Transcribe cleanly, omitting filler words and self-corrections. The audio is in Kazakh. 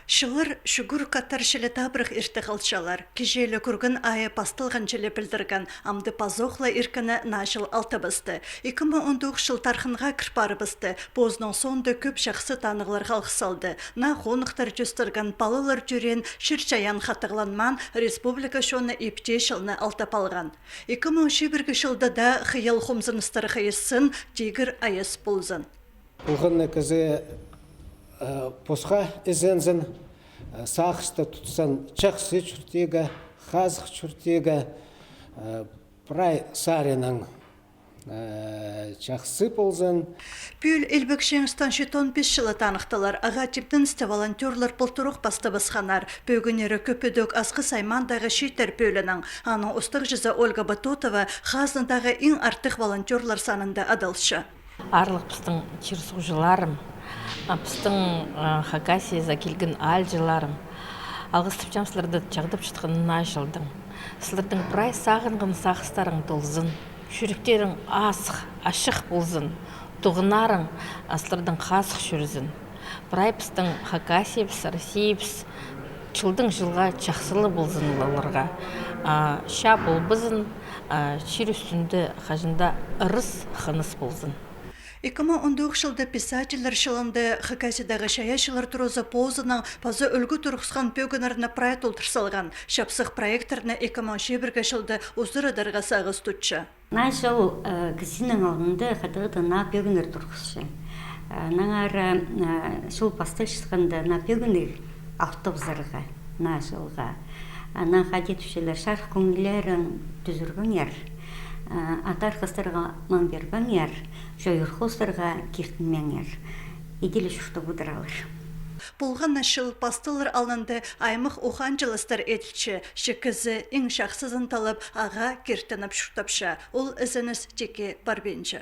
Шылыр шүгүр каттар шілі табырық ирті қалчалар. Кежелі күргін айы пастылған желі білдірген амды пазоқла иркіні нажыл алты бісті. 2019 жыл тархынға кірпары бісті. Бозның сонды көп жақсы танығылар қалқысалды. На қонықтар жүстірген балылар жүрен шырчаян қатығланман республика шоны епте шылны алты палған. 2021 жылда да қиял хомзыныстары қайысын дегір айыс болзын. Бұлғынны кізі посқа ізензін сақышты тұтсан чақсы чүртегі, қазық чүртегі, прай сарының чақсы болзын. Пүл елбек шеңістан 5 жылы танықтылар. Аға типтін сті волонтерлар бұлтыруқ басты басқанар. Бөгінері көпідөк асқы саймандағы шейтер пөлінің. Аның ұстық жызы Ольга Батутова ғазындағы ең артық волонтерлар санында адалшы. Арлық пістің чирсужыларым, пістің Хакасияға келген алжыларым. Алғыстып жамсыларды жағдып шытқынына жылдың. Сылардың бірай сағынғын сақыстарың долзын. Жүректерің асық, ашық болзын. Тұғынарың асылардың қасық жүрзін. Бірай пістің Хакасиябіс, Россиябіс, жылдың жылға чақсылы болзын оларға. Ша болбызын, шер үстінде қажында ырыс қыныс болзын. 2019 жылда писательлар шылынды Хакасиядағы шаяшылар тұрозы позының пазы үлгі тұрғысқан пөгінарына проект ұлтырсалған. Шапсық проекторына 2021 жылда ұзырыдарға сағыз тұтшы. На жыл кісінің алдында қадығыда на пөгінер тұрғысшы. Наңары жыл пастыл шыққанда на пөгінер автобусарға на жылға. На қадетушілер шарқ көңілерін түзірген ер. Атар қыстарға маңберген ер, жойыр қостарға кертінмен ер. Иделі шүрті бұдыралыр. Бұлған ашыл пастылыр алынды аймық оған жылыстар етілші, шекізі ең шақсызын талып аға кертініп шүртапша. Ол ізініс теке барбенші.